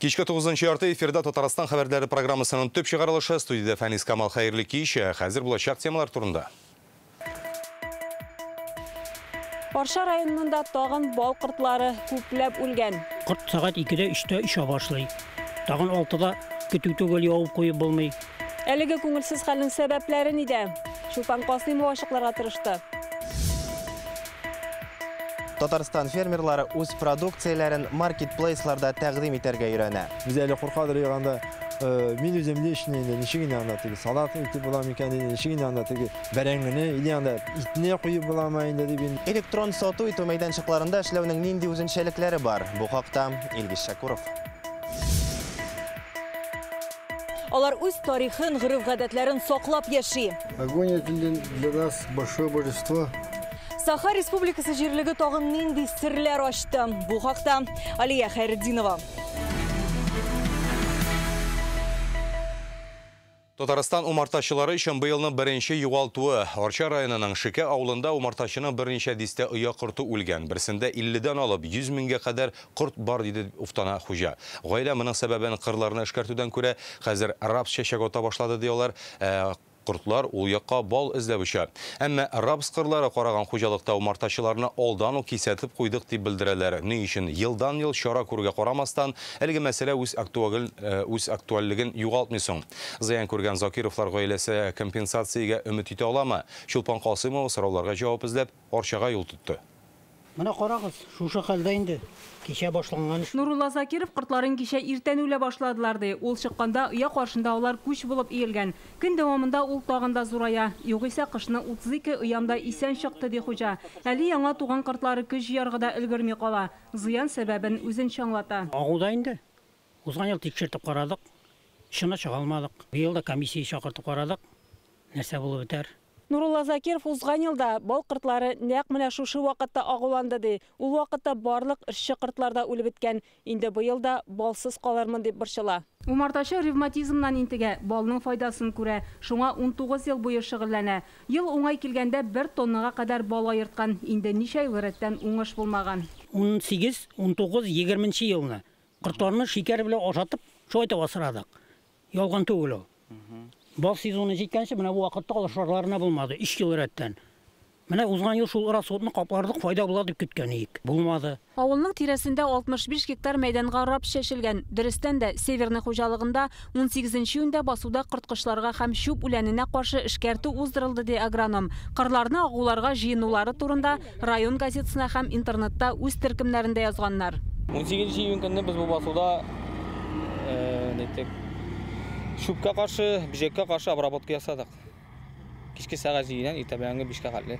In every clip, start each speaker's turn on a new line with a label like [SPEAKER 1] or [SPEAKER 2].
[SPEAKER 1] Кичке 9-нчы ярты эфирда Татарстан хәбәрләре программасының төп чыгарылышы студияда Фәнис Камал хәерле кич, хәзер булачак темалар турында.
[SPEAKER 2] Орша районында тагын бал кортлары күпләп үлгән.
[SPEAKER 3] Корт сагат 2-дә 3-тә эш башлый. Тагын 6-да көтү түгел явып куеп булмый.
[SPEAKER 2] Әлеге күңелсез хәлнең сәбәпләре нидә? Чулпан Касыймова ачыкларга тырышты.
[SPEAKER 4] Татарстан фермерлары үз продукцияларын маркетплейсларда тәкъдим итәргә өйрәнә.
[SPEAKER 5] Без әле куркадыр яганда мин үзем лишний ничек анда теге салат итеп була микән ничек анда теге бәрәңгене или анда итне куеп буламы инде дип.
[SPEAKER 4] Электрон сату итү мәйданчыкларында эшләүнең нинди үзенчәлекләре бар? Бу хакта Илгиз Шакуров.
[SPEAKER 2] Алар үз тарихын, гырыф-гадәтләрен саклап яши.
[SPEAKER 6] Огонь это для нас большое божество.
[SPEAKER 2] Саха Республикасы җирлеге тагын нинди серләр ачты. Бу хакта Алия Хәйретдинова.
[SPEAKER 1] Татарстан умартачылары өчен быелның беренче югалтуы. Орча районының Шике авылында умартачының берничә дистә оя корты үлгән. Берсендә 50-дән алып 100 меңгә кадәр корт бар диде уфтана хуҗа. Гаилә моның сәбәбен кырларны эшкәртүдән күрә хәзер рапс чәчәк ата башлады диyorlar. Кортлар ул якка бал эзләп оча. Әмма рапс кырлары караган хуҗалыкта умартачыларны алдан ук кисәтеп куйдык дип белдерәләр. Ни өчен елдан-ел чара күргә карамастан, әлеге мәсьәлә үз актуальлыгын югалтмый соң. Зыян күргән Закировлар гаиләсе компенсациягә өмет итә аламы? Чулпан Касыймова сорауларга җавап эзләп Орчага юл тотты.
[SPEAKER 3] Менә карагыз, шушы хәлдә инде. Кичә башланган.
[SPEAKER 2] Нурулла Закиров кортларын кичә иртән үлә башладылар ди. Ул чыкканда оя каршында алар күч булып иелгән. Көн дәвамында ул тагында зурая. Югыйсә кышны 32 оямда исән чыкты ди хуҗа. Әле яңа туган кортлары көч җыярга да өлгерми кала. Зыян сәбәбен үзенчә аңлата.
[SPEAKER 3] Агуда инде. Узган ел тикшертеп карадык. Шуны чыга алмадык. Быел да комиссия чакыртып карадык. Нәрсә булып бетәр?
[SPEAKER 2] Нурулла Закиров узган елда бал кортлары нәкъ менә шушы вакытта агуланды ди. Ул вакытта барлык эшче кортларда үлеп беткән. Инде быел да балсыз калырмын дип борчыла. Умартачы ревматизмнан интегә балның файдасын күрә. Шуңа 19 ел буе шөгыльләнә. Ел уңай килгәндә 1 тоннага кадәр бал айырткан. Инде ничә ел рәттән уңыш булмаган.
[SPEAKER 3] 18, 19, 20 елны кортларны шикәр белән ашатып, шойта асырадык. Ялган түгел ул. Бал сезоны җиткәнче менә бу вакытта алышларына булмады 3 ел рәттән. Менә узган ел шул расходны каплардык, файда була дип көткән идек. Булмады.
[SPEAKER 2] Авылның тирәсендә 65 гектар мәйданга рапс чәчелгән. Дөрестән дә Северный хуҗалыгында 18нче июньдә басуда корткышларга һәм чүп үләненә каршы эшкәртү уздырылды ди агроном. Кырларны агуларга җыенулары турында район газетасына һәм интернетта үз төркемнәрендә язганнар.
[SPEAKER 7] 18 июнь көнне без бу басуда шүпкә каршы, бижеккә каршы обработка ясадык. Кичке сәгать 7-дән иртәбәнге 5-кә хәтле.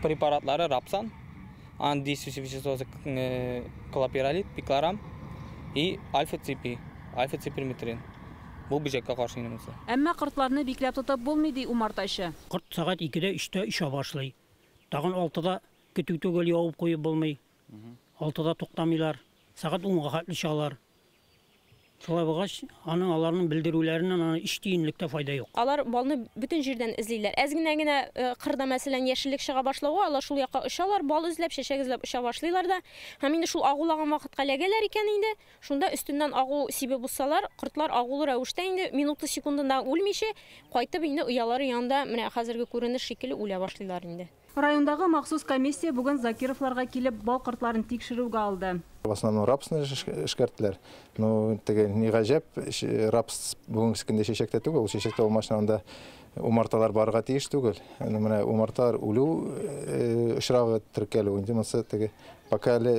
[SPEAKER 7] Препаратлары рапсан, андисусив вещество клопиролит, пиклорам и альфа-циприметрин. Бу бижеккә каршы инемсе.
[SPEAKER 2] Әмма кортларны бикләп тотып булмый ди умартачы.
[SPEAKER 3] Корт сагат 2-дә 3-тә эш башлый. Тагын 6-да көтү түгел явып куеп булмый. 6-да туктамыйлар. Сагат 10-га хәтле чалар. Шулай булгач, аларның белдерүләреннән иш тиенлектә файда юк.
[SPEAKER 8] Алар балны бүтән җирдән эзлиләр. Әзгенә кырда мәсәлән яшеллек чыга башлауга, алар шул якка очалар, бал эзләп, чәчәк эзләп оча башлыйлар да. Һәм инде шул агулаган вакытка ләгәләр икән инде. Шунда өстеннән агу сибе булсалар, кортлар агулы рәвештә инде минуты секундында үлмичә, кайтып инде оялары янында менә хәзерге күренеш шикелле үлә башлыйлар инде.
[SPEAKER 2] Райондагы махсус комиссия бүген Закировларга килеп бал кортларын тикшерүгә алды.
[SPEAKER 5] В основном рапсны эшкәрттеләр. Ну, теге ни гаҗәп, рапс бүгенге көндә чәчәктә түгел, ул чәчәктә булмашында умарталар барга тиеш түгел. Менә умарталар үлү очрагы теркәлү инде монсы теге пока әле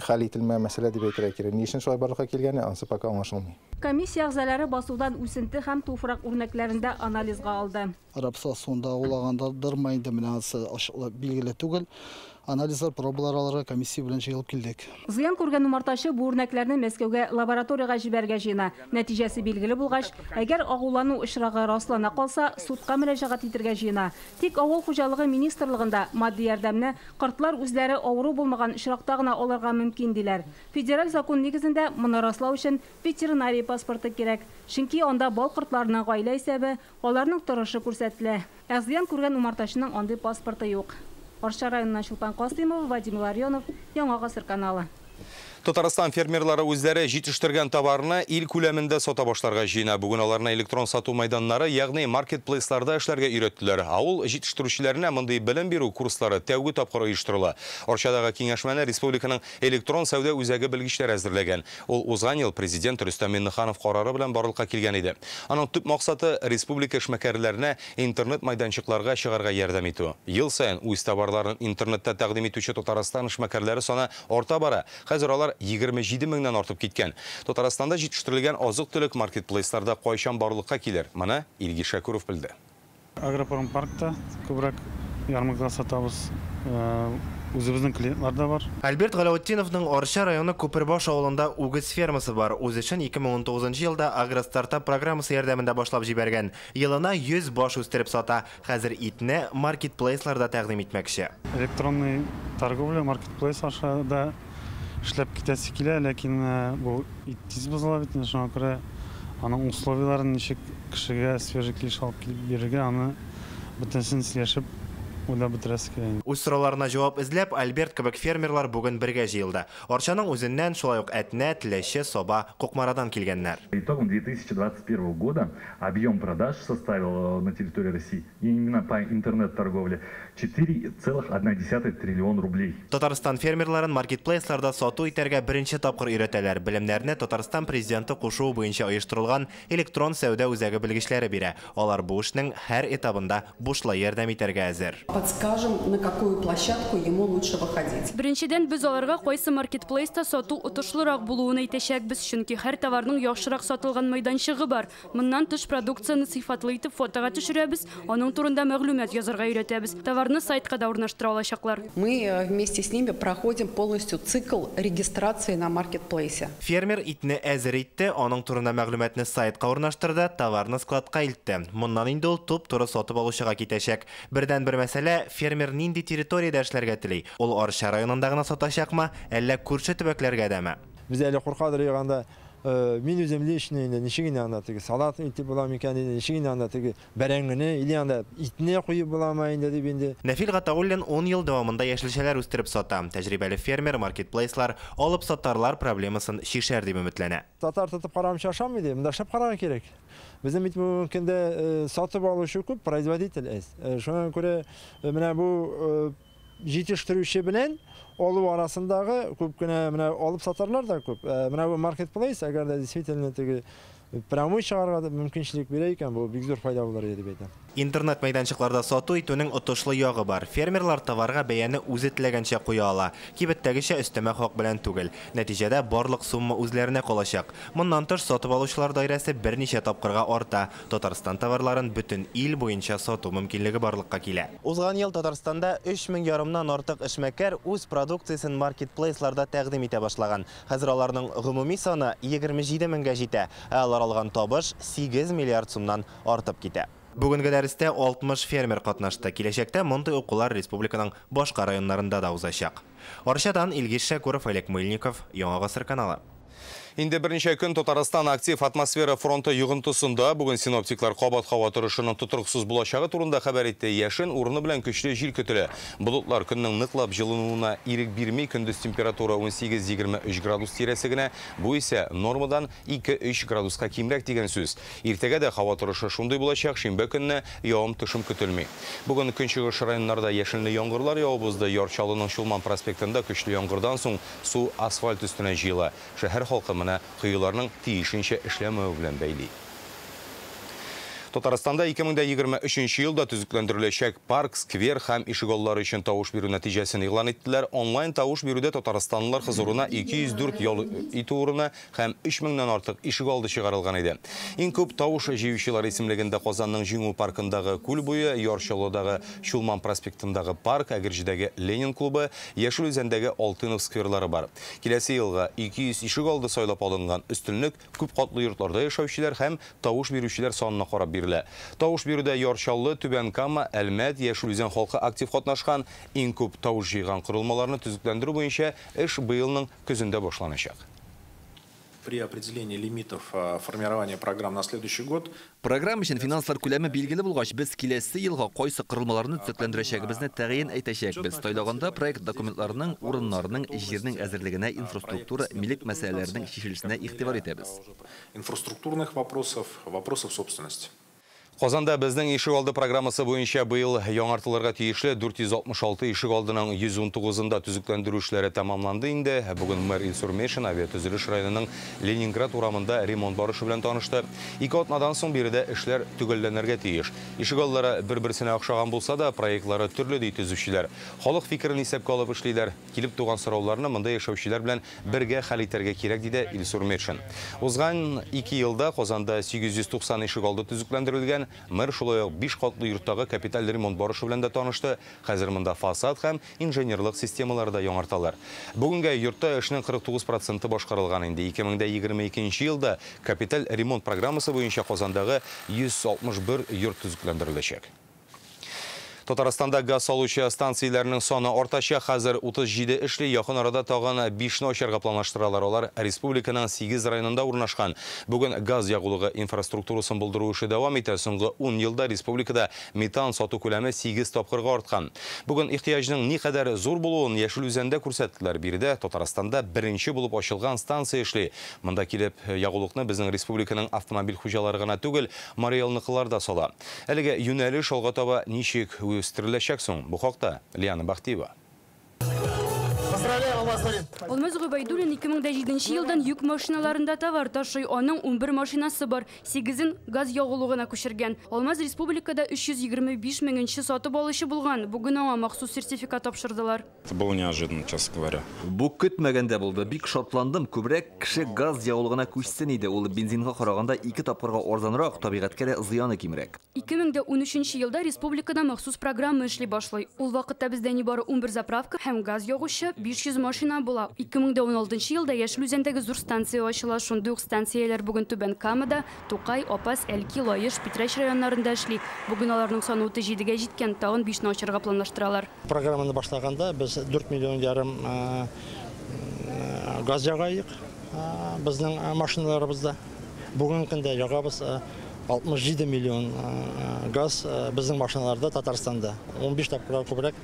[SPEAKER 5] хәл ителмәгән мәсьәлә дип әйтергә кирәк. Ни өчен шулай барлыкка килгәне ансы пока аңлашылмый.
[SPEAKER 2] Комиссия әгъзалары басудан үсенте һәм туфрак үрнәкләрендә анализга алды.
[SPEAKER 6] Рапса сонда улагандыр инде менә ашыклы билгеле түгел. Анализлар, пробалар алырга комиссия белән җыелып килдек.
[SPEAKER 2] Зыян күргән умартачы бу үрнәкләрне Мәскәүгә лабораториягә җибәргә җыена. Нәтиҗәсе билгеле булгач, әгәр агулану очрагы раслана калса, судка мөрәҗәгать итәргә җыена. Тик авыл хуҗалыгы министрлыгында матди ярдәмне кортлар үзләре авыру булмаган очракта гына алырга мөмкин диләр. Федераль закон нигезендә моны раслау өчен ветеринария паспорты кирәк. Чөнки анда бал кортларының гаилә исәбе, аларның торышы күрсәтелә. Зыян күргән умартачының андый паспорты юк. Орша районынан Чулпан Касыймова, Вадим Ларионов, Яңа Гасыр каналы.
[SPEAKER 1] Татарстан фермерлары үзләре җитештерген товарны ил күләмендә сата башларга җыена. Бүген аларны электрон сату майданнары, ягъни маркетплейсларда эшләргә өйрәттеләр. Авыл җитештерүчеләренә мондый белем бирү курслары тәүге тапкыр оештырыла. Арчадагы киңәшмәне республиканың электрон сәүдә үзәге белгечләре әзерләгән. Ул узган ел президент Рөстәм Миңнеханов карары белән барлыкка килгән иде. Аның төп максаты республика эшмәкәрләренә интернет майданчыкларга чыгарга ярдәм итү. Ел саен үз товарларын интернетта тәкъдим итүче Татарстан эшмәкәрләре саны арта бара. Хәзер алар 27 меңнән артып киткән. Татарстанда җитештерелгән азык-төлек маркетплейсларда кайчан барлыкка килер? Моны Илгиз Шакуров белде.
[SPEAKER 9] Агропарм паркта күбрәк ярмаркада сатабыз. Үзебезнең клиентлар да бар.
[SPEAKER 4] Альберт Галаутдиновның Арча районы Күпербаш авылында үгез фермасы бар. Үз эшен 2019 елда агростартап программасы ярдәмендә башлап җибәргән. Елына 100 баш үстереп сата. Хәзер итне маркетплейсларда тәкъдим итмәкче.
[SPEAKER 9] Электронный торговля маркетплейс ашада эшләп китәсе килә, ләкин бу тиз бозыла бит, шуңа күрә аның условияларын ничек кешегә свежий клиш алып килеп бирергә, аны бөтенсен сөйләшеп уйлап бетерәсе кирәк.
[SPEAKER 4] Үз сорауларына җавап эзләп, Альберт кебек фермерлар бүген бергә җыелды. Арчаның үзеннән шулай ук Әтнә, Теләче, Соба, Кукмарадан килгәннәр.
[SPEAKER 10] Итогом 2021 года объем продаж составил на территории России именно по интернет-торговле 4,1 триллион рублей.
[SPEAKER 4] Татарстан фермерларын маркетплейсларда сату итәргә беренче тапкыр өйрәтәләр. Белемнәрне Татарстан президенты кушуы буенча оештырылган электрон сәүдә үзәге белгечләре бирә. Алар бу эшнең һәр этабында бушлай ярдәм итәргә әзер.
[SPEAKER 11] Подскажем, на какую площадку ему лучше выходить.
[SPEAKER 12] Беренчедән без аларга кайсы маркетплейста сату отышлырак булуын әйтәчәкбез, чөнки һәр товарның яхшырак сатылган майданчыгы бар. Моннан тыш продукцияны сыйфатлы итеп фотога төшерәбез, аның турында мәгълүмат язарга өйрәтәбез. Товарны сайтка да урнаштыра алачаклар.
[SPEAKER 11] Мы вместе с ними проходим полностью цикл регистрации на маркетплейсе.
[SPEAKER 4] Фермер итне әзер итте, аның турында мәгълүматны сайтка урнаштырды, товарны складка илтте. Моннан инде ул туп-туры сатып алучыга китәчәк. Бердән-бер мәсьәлә, фермер нинди территориядә эшләргә тели? Ул Арча районында гына сатачакмы, әллә күрше төбәкләргә дәме?
[SPEAKER 13] Без әле куркадыр яганда мин үзем лишний ничек анда теге салат итеп була микән диде, ничек анда теге бәрәңгене или анда итне куеп буламы инде дип инде.
[SPEAKER 4] Нәфил Гатауллин 10 ел дәвамында яшелчәләр үстереп сата. Тәҗрибәле фермер маркетплейслар алып сатарлар проблемасын шишәр дип үмитләнә.
[SPEAKER 13] Татар тотып карамчы ашамый ди, монда шәп карарга кирәк. Безнең бит мөмкиндә сатып алучы күп, производитель әз. Шуңа күрә менә бу җитештерүче белән алу арасындагы күп кенә менә алып сатарлар да күп. Менә бу маркетплейс, әгәр дә действительно теге прямой чыгарга мөмкинчелек бирә икән, бу бик зур файда булыр дип әйтәм.
[SPEAKER 4] Интернет майданчыкларда сату итүнең отышлы ягы бар. Фермерлар товарга бәяне үзе теләгәнчә куя ала. Кибеттәгечә өстәмә хак белән түгел. Нәтиҗәдә барлык сумма үзләренә калачак. Моннан тыш сатып алучылар даирәсе берничә тапкырга арта. Татарстан товарларын бөтен ил буенча сату мөмкинлеге барлыкка килә. Узган ел Татарстанда 3500-нан артык эшмәкәр үз продукциясын маркетплейсларда тәкъдим итә башлаган. Хәзер аларның гомуми саны 27 меңгә җитә. Алар алган табыш 8 миллиард сумнан артып китә. Бүгенге дәрестә 60 фермер катнашты. Киләчәктә мондый укулар республиканың башка районнарында да узачак. Арчадан Илгиз Шакуров, Олег Мыльников, Яңа Гасыр каналы.
[SPEAKER 1] Инде берничә көн Татарстан актив атмосфера фронты йогынтысында бүген синоптиклар кабат һава торышының тотрыксыз булачагы турында хәбәр итте. Яшен урыны белән көчле җил көтелә. Болытлар көннең ныклап җылынуына ирек бирми, көндез температура 18-23 градус тирәсенә, бу исә нормадан 2-3 градуска кимрәк дигән сүз. Иртәгә дә һава торышы шундый булачак, шимбә көнне явым-төшем көтелми. Бүген көнчыгыш районнарда яшенле яңгырлар явып узды. Ярчалының Шулман проспектында көчле яңгырдан соң су асфальт өстенә җыела. Шәһәр халкы кыюларның тиешенчә эшләмәү белән бәйли. Татарстанда 2023 елда төзекләндереләчәк парк, сквер һәм ишегаллары өчен тавыш бирү нәтиҗәсен игълан иттеләр. Онлайн тавыш бирүдә Татарстанлылар хозурына 204 ял итү урыны һәм 3000ннан артык ишегалды чыгарылган иде. Иң күп тавыш җыючылар исемлегендә Казанның Җиңү паркындагы Күл буе, Ярчалыдагы Шулман проспектындагы парк, Әгерҗидәге Ленин клубы, Яшел Үзәндәге Алтынов скверлары бар. Киләсе елга 200 ишегалды сайлап алынган. Өстенлек күп катлы йортларда яшәүчеләр һәм тавыш бирүчеләр санына карап бирелә. Тавыш бирүдә Ярчаллы, Түбән Кама, Әлмәт, Яшел Үзән халкы актив катнашкан. Иң күп тавыш җыйган корылмаларны төзекләндерү буенча эш быелның көзендә башланачак.
[SPEAKER 14] при определении лимитов формирования программ на следующий год.
[SPEAKER 15] Программа үшін финанслар көлемі белгілі болғаш, біз келесі елға қойсы қырылмаларыны төзеклендірішегімізді тәғейін айташекбіз. Тойлағанда проект документларының, орынларының, жерінің әзірлігіне, инфраструктура, милік мәселелерінің шешілісіне иқтибар етебіз.
[SPEAKER 14] Инфраструктурных вопросов, вопросов собственности.
[SPEAKER 1] Қозанда біздің ишік алды программасы бойынша бұйыл яңартыларға тиешлі 466 ишік алдының 119-ында түзіктендірушілері тамамланды инде. Бүгін мэр Инсурмешн авиатүзіліш районының Ленинград урамында ремонт барышы білен танышты. 2 атнадан соң беріде ішлер түгелденерге тиеш. Ишік алдылары бір-бірсіне ақшаған болса да, проектлары түрлі дей түзушілер. Халық фикірін есепке алып ішлейлер. Келіп туған сұрауларына мұнда ешеушілер білен бірге халитерге керек дейді Инсурмешн. Озған 2 елда Қозанда 890 ишік алды түзіктендірілген. Мэр шулай 5 қатлы йорттағы капиталь ремонт барышы белән дә танышты. Хәзер монда фасад һәм инженерлык системалары да яңарталар. Бүгенге йортта эшнең 49% башкарылган инде. 2022 елда капиталь ремонт программасы буенча Казандагы 161 йорт төзекләндереләчәк. Татарстанда газ салучы станцияларының саны орташа хәзер 37 эшле, якын арада тагын 5-не ачарга планлаштыралар. Алар республиканың 8 районында урнашкан. Бүген газ ягулыгы инфраструктурасын булдыру эше дәвам итә. Соңгы 10 елда республикада метан сату күләме 8 тапкырга арткан. Бүген ихтияҗның никадәр зур булуын Яшел үзәндә күрсәттеләр. Биредә Татарстанда беренче булып ачылган станция эшли. Монда килеп ягулыкны безнең республиканың автомобиль хуҗалары гына түгел, мариялныкылар да сала. Әлегә юнәлеш алга таба ничек өстірілешек соң. Бұл хақта Лиана Бахтиева.
[SPEAKER 12] Алмаз Губайдуллин 2007 елдан йөк машиналарында товар ташый, аның 11 машинасы бар, 8-ін газ ягулыгына күчергән. Алмаз республикада 325 меңнче сатып алучы булган. Бүген аңа махсус сертификат тапшырдылар.
[SPEAKER 16] Это было неожиданно, честно говоря.
[SPEAKER 15] Бу көтмәгәндә булды. Бик шатландым. Күбрәк кеше газ ягулыгына күчсен иде. Ул бензинга караганда 2 тапкырга арзанрак, табигатькә дә зыяны кимрәк.
[SPEAKER 12] 2013 елда республикада махсус программа эшли башлый. Ул вакытта бездә нибары 11 заправка һәм газ ягучы 500 машина була. 2016 елда Яшел үзәндәге зур станция ачыла. Шундый ук станцияләр бүген Түбән Камада, Тукай, Апас, Әлки, Лаеш, Питрәч районнарында эшли. Бүген аларның саны 37-гә җиткән, тагын 5-не ачарга планлаштыралар.
[SPEAKER 17] Программаны башлаганда без 4 миллион ярым газ ягайык безнең машиналарыбызда. Бүген көндә ягабыз 67 миллион газ безнең машиналарда Татарстанда. 15 тапкыр күбрәк.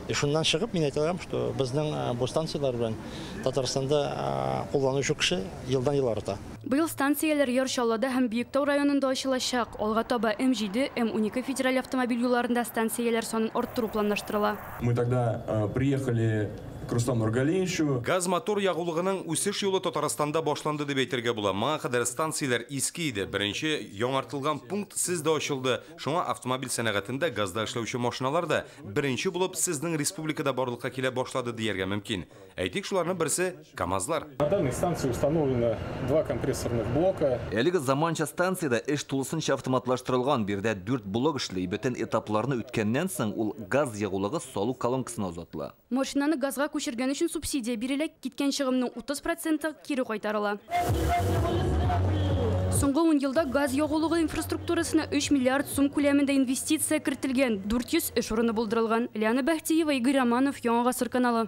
[SPEAKER 17] Шуннан чыгып мин әйтәм, что безнең бу станциялар белән Татарстанда кулланучы кеше елдан-ел арта.
[SPEAKER 12] Быел станциялар Яршаллада һәм Биектау районында ачылачак. Алга таба М7, М12 федераль автомобиль юлларында станциялар санын арттыру планлаштырыла.
[SPEAKER 16] Мы тогда приехали к Руслану Нургалиевичу.
[SPEAKER 1] Газ мотор ягулыгының үсеш юлы Татарстанда башланды дип әйтергә була. Моңа кадәр станциялар иске иде. Беренче яңартылган пункт сездә ачылды. Шуңа автомобиль сәнәгатендә газда эшләүче машиналар да беренче булып сезнең республикада барлыкка килә башлады дияргә мөмкин. Әйтик, шуларның берсе КАМАЗлар.
[SPEAKER 18] На данной станции установлено 2 компрессорных блока.
[SPEAKER 15] Әлеге заманча станциядә эш тулысынча автоматлаштырылган, бирдә 4 блок эшли. Бөтен этапларны үткәннән соң ул газ ягулыгы салу колонкасына озатыла.
[SPEAKER 12] Машинаны газга күчергән өчен субсидия бирелә, киткән чыгымның 30% кире кайтарыла. Соңгы 10 елда газ ягулыгы инфраструктурасына 3 миллиард сум күләмендә инвестиция кертелгән, 400 эш урыны булдырылган. Лиана Бахтиева, Игорь Романов, Яңа Гасыр каналы.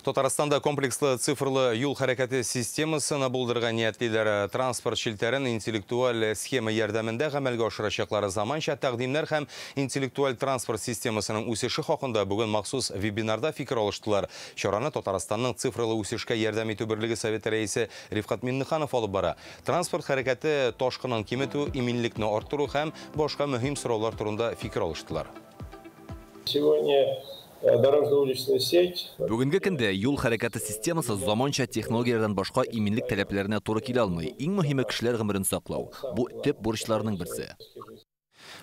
[SPEAKER 1] Татарстанда комплекслы цифрлы юл хәрәкәте системасын булдырган ниятлиләр транспорт шилтәрен интеллектуаль схема ярдәмендә гамәлгә ашырачаклары заманча тәкъдимнәр һәм интеллектуаль транспорт системасының үсеше хакында бүген махсус вебинарда фикер алыштылар. Чараны Татарстанның цифрлы үсешкә ярдәм итү берлеге советы рәисе Рифкат Минниханов алып бара. Транспорт хәрәкәте ташкынын киметү, иминлекне арттыру һәм башка мөһим сораулар турында фикер алыштылар.
[SPEAKER 19] Сегодня дорожно-уличная сеть.
[SPEAKER 15] Бүгенге көндә юл хәрәкәте системасы заманча технологияләрдән башка иминлек таләпләренә туры килә алмый. Иң мөһиме кешеләр гомерен саклау. Бу төп бурычларның берсе.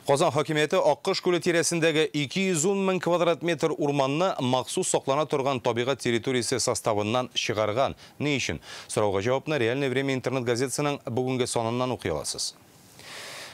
[SPEAKER 1] Казан хакимияте Аккыш күле тирәсендәге 210 мең квадрат метр урманны махсус саклана торган табигать территориясе составыннан чыгарган. Ни өчен? Сорауга җавапны Реальное время интернет газетасының бүгенге саныннан укый аласыз.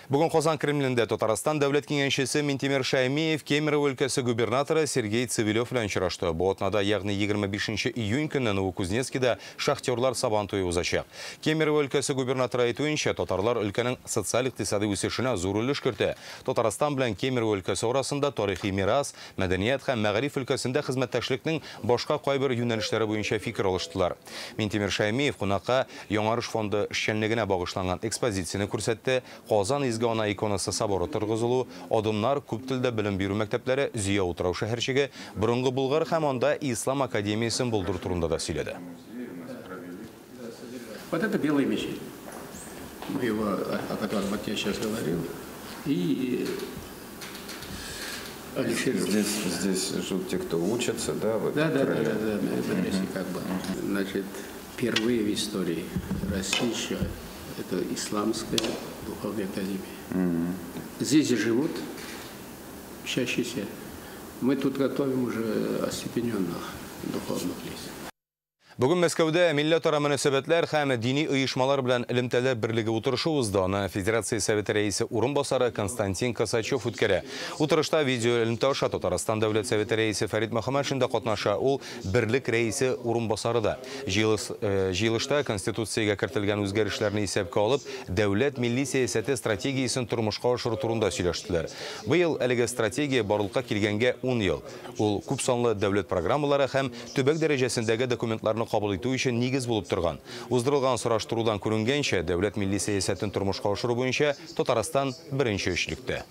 [SPEAKER 1] Бүгін Қозан Кремлінде Татарстан дәулет кеңесшісі Ментимер Шаймиев Кемерово өлкәсе губернаторы Сергей Цивилев белән очрашты. Бу атнада, ягъни 25 июнь көнне Новокузнецкида шахтерлар сабантуе узачак. Кемерово өлкәсе губернаторы әйтүенчә, татарлар өлкәнең социаль-икътисади үсешенә зур өлеш кертә. Татарстан белән Кемерово өлкәсе арасында тарихи мирас, мәдәният һәм мәгариф өлкәсендә хезмәттәшлекнең башка кайбер юнәлешләре буенча фикер алыштылар. Ментимер Шаймиев кунакка Яңарыш фонды эшчәнлегенә багышланган экспозицияны күрсәтте. Казан Изгана иконасы соборы торгызылу, адымнар күп телдә белем бирү мәктәпләре, Зия утрау шәһәрчеге, Борынгы Булгар һәм анда Ислам академиясын булдыру турында да сөйләде.
[SPEAKER 20] Вот это белый мечеть. Мы его, о котором вот я сейчас говорил, и
[SPEAKER 21] Здесь живут те, кто учатся, да?
[SPEAKER 20] Да, как бы. Значит, впервые в истории России еще это исламская духовная академия. Здесь живут учащиеся. Мы тут готовим уже остепененных духовных лиц.
[SPEAKER 1] Бүген Мәскәүдә милләтара мөнәсәбәтләр һәм дини оешмалар белән элемтәләр берлеге утырышы узды. Аны Федерация Советы рәисе урынбасары Константин Косачев үткәрә. Утырышта видео элемтә аша Татарстан Дәүләт Советы рәисе Фәрит Мөхәммәтшин да катнаша. Ул берлек рәисе урынбасары да. Җыелышта Конституциягә кертелгән үзгәрешләрне исәпкә алып, дәүләт милли сәясәте стратегиясын тормышка ашыру турында сөйләштеләр. Быел әлеге стратегия барлыкка килгәнгә 10 ел. Ул күп санлы дәүләт программалары һәм төбәк дәрәҗәсендәге документларны кабул итү өчен нигез булып торган. Уздырылган сораштырудан күренгәнчә, дәүләт милли сәясәтен тормышка ашыру буенча Татарстан беренче өчлектә.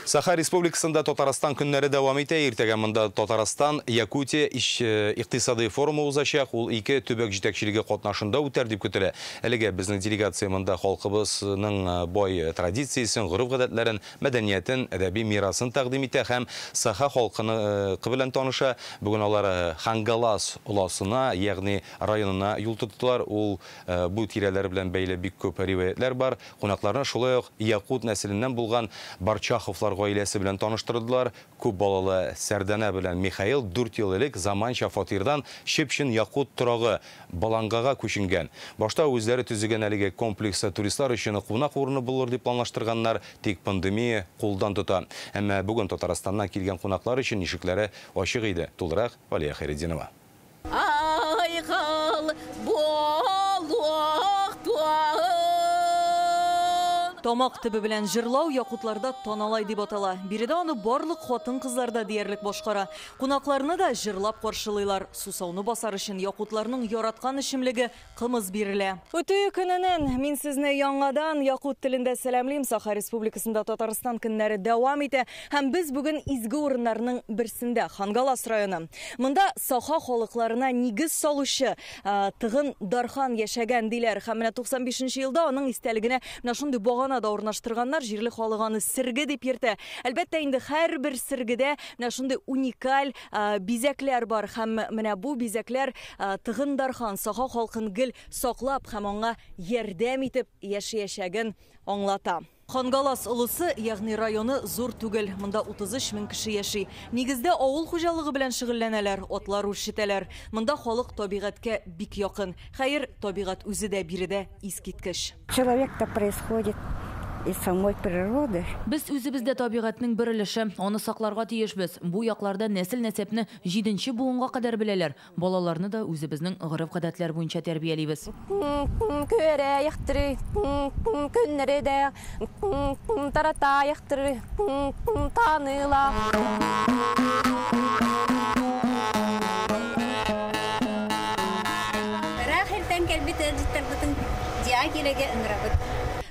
[SPEAKER 1] Саха Республикасында Татарстан көннәре дәвам итә. Иртәгә монда Татарстан Якутия икътисади форумы узачак. Ул 2 төбәк җитәкчелеге катнашында үтәр дип көтелә. Әлегә безнең делегация монда халкыбызның бай традициясын, гореф-гадәтләрен, мәдәниятен, әдәби мирасын тәкъдим итә һәм Саха халкыны белән таныша. Бүген алар Хангалас уласына, ягъни районына юл тоттылар. Ул бу тирәләр белән бәйле бик күп риваятлар бар. Кунакларны шулай ук якут нәселеннән булган Барчаховлар гаиләсе белән таныштырдылар. Күп балалы Сәрдәнә белән Михаил 4 ел элек заманча фатирдан Шепшин якут торагы Балангага күченгән. Башта үзләре төзегән әлеге комплексы туристлар өчен кунак урыны булыр дип планлаштырганнар, тик пандемия кулдан тота. Әмма бүген Татарстаннан килгән кунаклар өчен ишекләре ачык иде. Тулырак Валия Хайретдинова.
[SPEAKER 22] Тамак төбе белән җырлау якутларда таналай дип атала. Биредә аны барлык хатын кызларда диярлек башкара. Кунакларны да җырлап каршылыйлар. Сусауны басар өчен якутларның яраткан ишемлеге кымыз бирелә. Үтү көненнән мин сезне яңадан якут телендә сәламлыйм. Саха Республикасында Татарстан көннәре дәвам итә һәм без бүген изге урыннарның берсендә, Хангалас районы. Монда Саха халыкларына нигез салучы Тыгын Дархан яшәгән диләр һәм 95 елда аның истәлегенә менә шундый багана да урнаштырганнар. Җирле халыганы сирге дип йөртә. Әлбәттә инде һәрбер сиргедә менә шундый уникаль бизәкләр бар һәм менә бу бизәкләр Тыгын Дархан Саха халкын гел саклап һәм аңа ярдәм итеп яшәячәген аңлата. Хангалас улысы, ягъни районы зур түгел. Монда 33 мең кеше яши. Нигездә авыл хуҗалыгы белән шөгыльләнәләр, атлар үрчетәләр. Монда халык табигатькә бик якын. Хәер, табигат үзе дә биредә искиткеч.
[SPEAKER 23] Человек-то происходит из самой природы.
[SPEAKER 24] Без үзебездә табигатьнең бер өлеше, аны сакларга тиешбез. Бу якларда нәсел-нәсәпне 7нче буынга кадәр беләләр. Балаларны да үзебезнең гореф-гадәтләр буенча тәрбиялибез.
[SPEAKER 8] Көре яктыры, көннәре дә тарата яктыры, таныла. Рахилтан кәлбите җиттәрдән диагилеге инрабыт.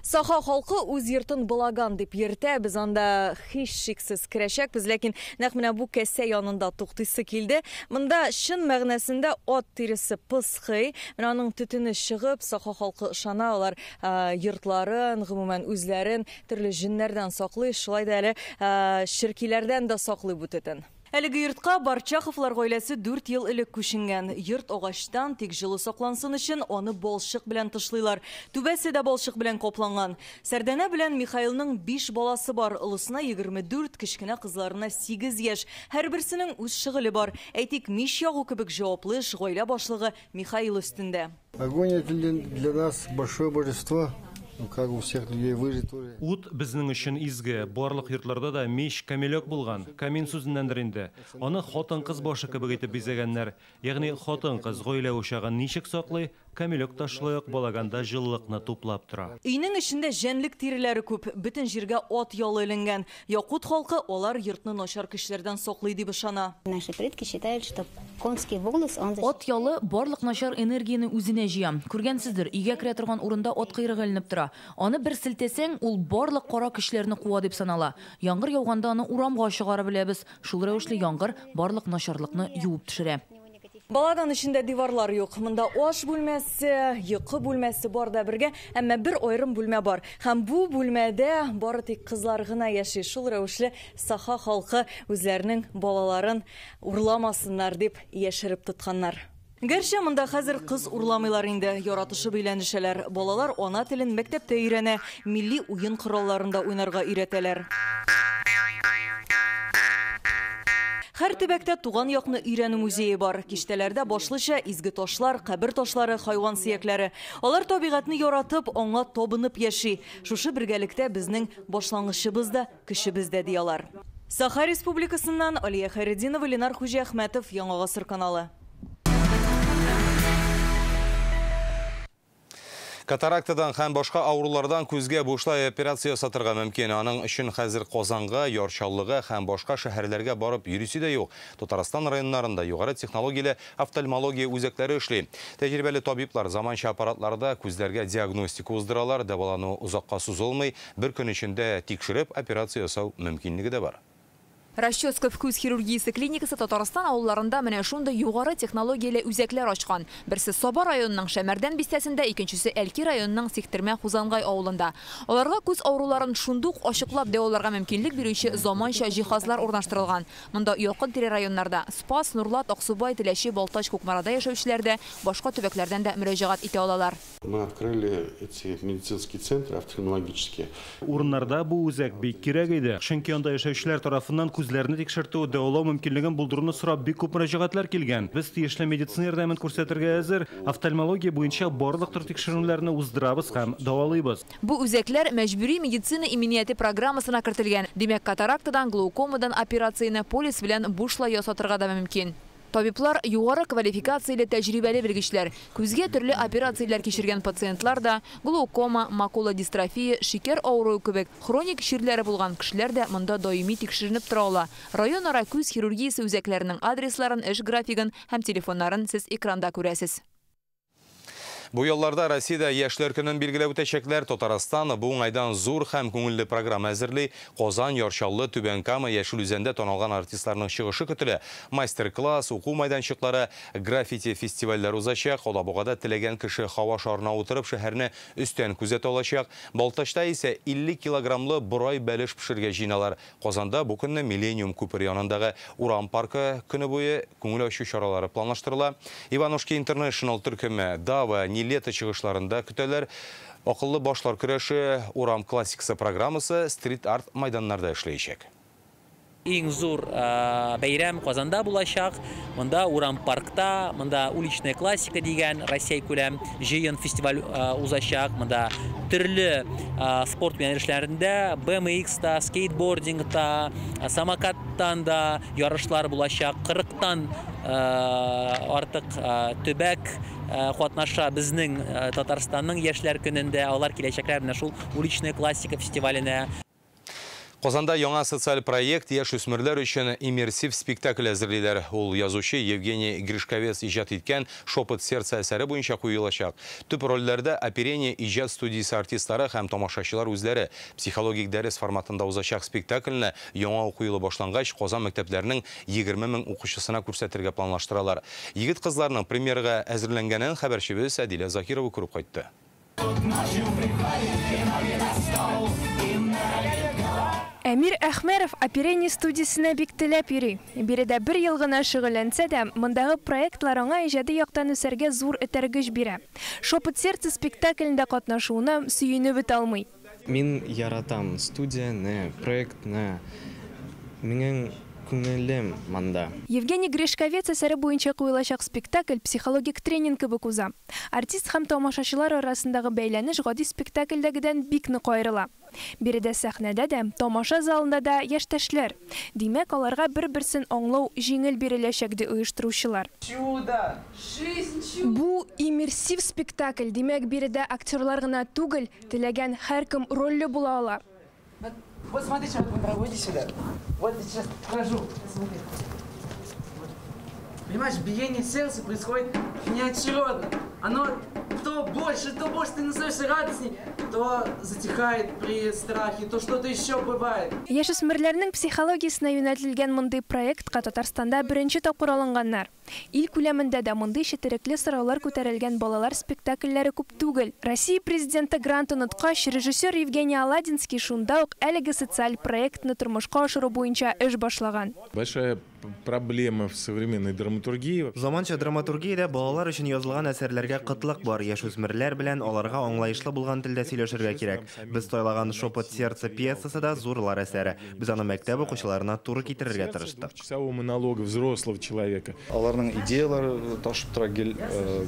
[SPEAKER 22] Саха халкы үз йортын булаган дип йөртә. Без анда һич шиксез керәчәкбез, ләкин нәкъ менә бу кәсә янында туктыйсы килде. Монда чын мәгънәсендә ат тиресе пысхый, менә аның төтене чыгып, Саха халкы ышана, алар йортларын, гомумән үзләрен төрле җиннәрдән саклый, шулай да әле ширкиләрдән дә саклый бу төтен. Әлеге йортка Барчаховлар гаиләсе 4 ел элек күченгән. Йорт агачтан тик җылы саклансын өчен аны балчык белән тышлыйлар. Түбәсе дә балчык белән капланган. Сәрдәнә белән Михаилның 5 баласы бар. Улысына 24, кечкенә кызларына 8 яшь. Һәрберсенең үз шөгыле бар. Әйтик, мич ягу кебек җаваплы гаилә башлыгы Михаил өстендә.
[SPEAKER 25] Огонь — это для нас большое божество.
[SPEAKER 3] как у всех людей выжить тоже.
[SPEAKER 5] Ут безнең өчен изге, барлык йортларда да меш камелек булган, камин сүзеннәндер инде. Аны хатын-кыз башы кебек итеп бизәгәннәр. Ягъни хатын-кыз гаилә учагын ничек саклый, камелек ташлык балаганда җыллыкны туплап тора.
[SPEAKER 22] Өйнең эчендә җәнлек тиреләре күп, бөтен җиргә ат ялы эленгән. Якут халкы алар йортны начар кешеләрдән саклый дип ышана.
[SPEAKER 6] Наши предки считают, что конский волос он
[SPEAKER 24] Ат ялы барлык начар энергияны үзенә җыя. Күргәнсездер, өйгә керә торган урында ат кыйрыгы эленеп тора. Аны бер селтәсәң, ул барлык кара кешеләрне куа дип санала. Яңгыр яуганда аны урамга чыгарып беләбез. Шул рәвешле яңгыр барлык начарлыкны юып төшерә.
[SPEAKER 22] Баладан içinde divarlar yok. Мында аш бүлмәсе, йокы бүлмәсе бар да бергә, әмма бер айрым бүлмә бар. Һәм бу бүлмәдә бары тик кызлар гына яши. Шул рәвешле саха халкы үзләренең балаларын урламасыннар дип яшереп тотканнар. Гәрчә монда хәзер кыз урламыйлар инде, яратышы бәйләнешәләр. Балалар ана телен мәктәптә өйрәнә, милли уен коралларында уйнарга өйрәтәләр. Һәр төбәктә туган якны өйрәнү музее бар. Киштәләрдә башлыча изге ташлар, кабер ташлары, хайван сөякләре. Алар табигатьне яратып, аңа табынып яши. Шушы бергәлектә безнең башлангычыбыз да, кешебез дә диялар. Саха Республикасыннан Алия Хайретдинова, Ленар Хуҗиәхмәтов, Яңа Гасыр каналы.
[SPEAKER 1] Катарактадан һәм башка авырулардан күзгә бушлай операция сатырга мөмкин. Аның өчен хәзер Казанга, Ярчаллыга һәм башка шәһәрләргә барып йөрисе дә юк. Татарстан районнарында югары технологияле офтальмология үзәкләре эшли. Тәҗрибәле табиблар заманча аппаратларда күзләргә диагностика уздыралар, дәвалану узакка сузылмый, бер көн эчендә тикшереп операция ясау мөмкинлеге дә бар.
[SPEAKER 7] Расчётка күз хирургиясе клиникасы Татарстан авылларында менә шундый югары технологияле үзәкләр ачкан. Берсе Саба районының Шәмәрдән бистәсендә, икенчесе Әлки районының Сихтермә Хузангай авылында. Аларга күз авыруларын шундук ачыклап дәваларга мөмкинлек бирүче заманча җиһазлар урнаштырылган. Монда якын тирә районнарда Спас, Нурлат, Аксубай, Теләче, Балтач, Кукмарада яшәүчеләр дә, башка төбәкләрдән дә мөрәҗәгать итә алалар.
[SPEAKER 3] Мы открыли эти медицинские центры офтальмологические.
[SPEAKER 5] Урыннарда бу үзәк бик кирәк иде. Чөнки анда яшәүчеләр тарафыннан күзләрне тикшертү, дәвалау мөмкинлеген булдыруны сорап бик күп мөрәҗәгатьләр килгән. Без тиешле медицина ярдәмен күрсәтергә әзер, офтальмология буенча барлык төр тикшерүләрне уздырабыз һәм дәвалыйбыз.
[SPEAKER 7] Бу үзәкләр мәҗбүри медицина иминияте программасына кертелгән. Димәк, катарактадан, глаукомадан операцияны полис белән бушлай ясатырга да мөмкин. Табиблар югары квалификацияле тәҗрибәле белгечләр. Күзгә төрле операцияләр кичергән пациентлар да глаукома, макула дистрофия, шикәр авыруы кебек хроник чирләре булган кешеләр дә монда даими тикшеренеп тора ала. Районара күз хирургиясе үзәкләренең адресларын, эш графигын һәм телефоннарын сез экранда күрәсез.
[SPEAKER 1] Бу елларда Россиядә яшьләр көнен билгеләп үтәчәкләр. Татарстан бу уңайдан зур һәм күңелле программа әзерли. Казан, Ярчаллы, Түбән Кама, Яшел Үзәндә танылган артистларның чыгышы көтелә. Мастер-класс, уку майданчыклары, граффити фестивальләр узачак. Алабугада теләгән кеше һава шарына утырып шәһәрне өстән күзәтә алачак. Балтачта исә 50 килограммлы борай бәлеш пешергә җыйналар. Казанда бу көнне Миллениум күпер янындагы Урам паркы көне буе күңел ачу чаралары планлаштырыла. Иванушки International төркеме Дава лето чыгышларында көтәләр. Акыллы башлар көрәше Урам классикасы программасы стрит-арт майданнарда эшләячәк.
[SPEAKER 25] Иң зур бәйрәм Казанда булачак. Монда Урам паркта, монда уличная классика дигән Россия күләм җыен фестиваль узачак. Монда төрле спорт юнәлешләрендә BMX-та, скейтбордингта, самокаттан да ярышлар булачак. 40-тан артык төбәк катнаша безнең Татарстанның яшьләр көнендә. Алар киләчәкләр менә шул уличная классика фестиваленә.
[SPEAKER 1] Казанда яңа социаль проект яшь үсмерләр өчен иммерсив спектакль әзерлиләр. Ул язучы Евгений Гришковец иҗат иткән «Шепот сердца» әсәре буенча куелачак. Төп рольләрдә оперение иҗат студиясе артистлары һәм тамашачылар үзләре. Психологик дәрес форматында узачак спектакльне яңа уку елы башлангач Казан мәктәпләренең 20 000 укучысына күрсәтергә планлаштыралар. Егет-кызларның премьерага әзерләнгәнен хәбәрчебез Әдилә Закирова күреп кайтты.
[SPEAKER 26] Әмир Әхмәров оперение студиясына бик теләп йөри. Биредә бер ел гына шөгыльләнсә дә, мондагы проектлар аңа иҗади яктан үсәргә зур этәргеч бирә. «Шепот сердца» спектаклендә катнашуына сөенеп бетә алмый.
[SPEAKER 27] Мин яратам студияны, проектны. Минең
[SPEAKER 2] күңелем манда.
[SPEAKER 26] Евгений Гришковец әсәре буенча куелачак спектакль психологик тренинг кебек уза. Артист һәм тамашачылар арасындагы бәйләнеш гади спектакльдәгедән бик нык аерыла. Биредә сәхнәдә дә, тамаша залында да яшьтәшләр. Димәк, аларга бер-берсен аңлау җиңел биреләчәк ди оештыручылар. Бу иммерсив спектакль, димәк, биредә актерлар гына түгел, теләгән һәркем рольле була ала.
[SPEAKER 4] Вот смотрите, вот вы проводите сюда. Вот я сейчас покажу. Понимаешь, биение сердца происходит неочередно. Оно то больше ты становишься радостней, то затихает при страхе, то что-то еще бывает.
[SPEAKER 26] Яшүсмерләрнең психологиясына юнәлтелгән мондый проектка Татарстанда беренче тапкыр алынганнар. Ил күләмендә дә мондый четерекле сораулар күтәрелгән балалар спектакльләре күп түгел. Россия президенты грантын оныткач, режиссер Евгений Аладинский шунда ук әлеге социаль проектны тормышка ашыру буенча эш башлаган.
[SPEAKER 9] Большая проблема в современной драматургии.
[SPEAKER 10] Заманча драматургиядә балалар өчен язылган әсәрләргә кытлык бар. Яшүсмерләр белән аларга аңлаешлы булган телдә сөйләшергә кирәк. Без тойлаган «Шепот сердца» пьесасы да зурлар әсәре. Без аны мәктәп укучыларына туры китерергә тырыштык.
[SPEAKER 9] Часового монолога взрослого человека.
[SPEAKER 11] Аларның идеялары ташып тора гел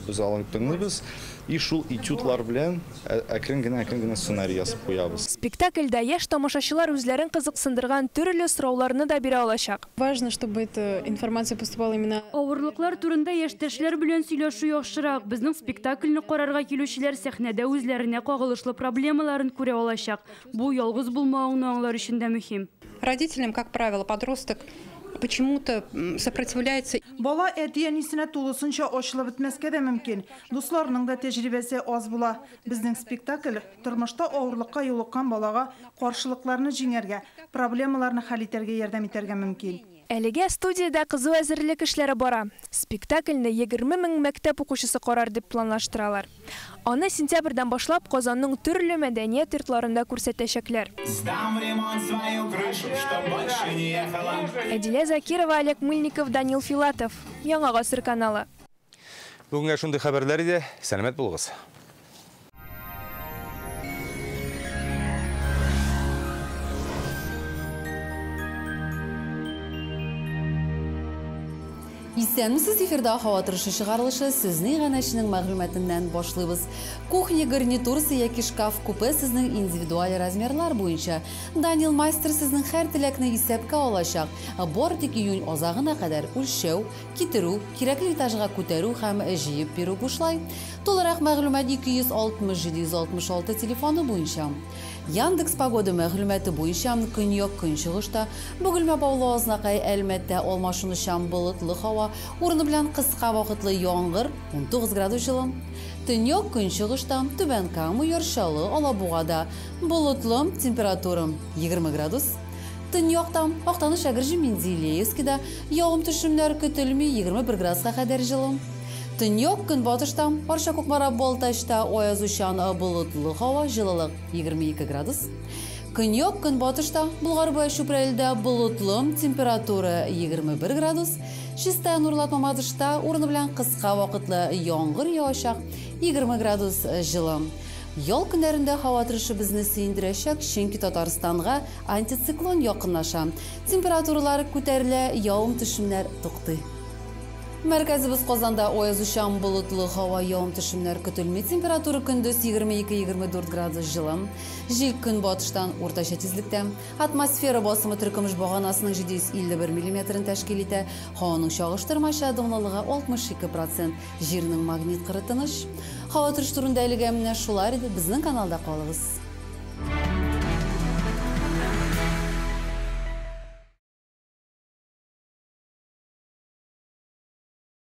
[SPEAKER 11] без алып тыңлыйбыз. И шул этюдлар белән әкрен генә сценарий язып куябыз.
[SPEAKER 26] Спектакльдә яшь тамашачылар үзләрен кызыксындырган төрле сорауларны да бирә алачак.
[SPEAKER 12] Важно, чтобы эта информация поступала именно. Авырлыклар турында яшьтәшләр белән сөйләшү яхшырак. Безнең спектакльне карарга килүчеләр сәхнәдә үзләренә кагылышлы проблемаларын күрә алачак. Бу ялгыз булмауны аңлар өчен дә мөһим.
[SPEAKER 13] Родителям, как правило, подросток почему-то сопротивляется.
[SPEAKER 27] Бала әти-әнисенә тулысынча ачылып бетмәскә дә мөмкин. Дусларының да тәҗрибәсе аз була. Безнең спектакль тормышта авырлыкка юлыккан балага каршылыкларны җиңәргә, проблемаларны хәл итәргә ярдәм итәргә мөмкин.
[SPEAKER 26] Әлегә студияда кызу әзерлек эшләре бара. Спектакльне 20 000 мәктәп укучысы карар дип планлаштыралар. Аны сентябрьдән башлап Казанның төрле мәдәният йортларында күрсәтәчәкләр. Әдилә Закирова, Олег Мыльников, Данил Филатов. Яңа гасыр каналы.
[SPEAKER 1] Бүгенге шундый хәбәрләр иде. Сәламәт булыгыз.
[SPEAKER 28] Исәнмесез, эфирда һава торышы чыгарылышы сезнең янәшенең мәгълүматыннан башлыйбыз. Кухня гарнитурасы яки шкаф купе сезнең индивидуаль размерлар буенча. Данил Майстер сезнең һәр теләкне исәпкә алачак. Бортик июнь азагына кадәр үлчәү, китерү, кирәкле этажга күтәрү һәм җыеп бирү бушлай. Толырак мәгълүмат 260-766 телефоны буенча. Яндекс погода мәгълүматы буенча көньяк көнчыгышта Бөгелмә Баулы Азнакай Әлмәттә алмашынучан болытлы һава, урыны белән кыска вакытлы яңгыр 19 градус жылы. Төньяк көнчыгышта Түбән Кама Яршалы Алабугада болытлы температура 20 градус. Төньяктан Актаныш Әгерҗе Менделеевскида явым-төшемнәр көтелми 21 градуска кадәр жылы. Төньяк көнбатыштан Арча Кукмара Балтачта аязучан болытлы һава, җылылык 22 градус. Көньяк көнбатышта Болгар-Бая Чүпрәлдә болытлы, температура 21 градус. Чистая Нурлатма Мамадышта урыны белән кыска вакытлы яңгыр яучак 20 градус җылы. Ял көннәрендә һава торышы безне сөендерәчәк, чөнки Татарстанга антициклон якынлаша. Температуралар күтәрелә, явым-төшемнәр туктый. Мәркәзебез Казанда аязучан болытлы һава, явым-төшемнәр көтелми. Температура көндез 22-24 градус җылы. Җил көнбатыштан уртача тизлектә. Атмосфера басымы төркемеш баганасының 751 мм тәшкил итә. Һаваның чагыштырмача дымлылыгы 62%. Җирнең магнит кырытыныш. Һава торышы турында әлегә менә шулар иде. Безнең каналда калыгыз.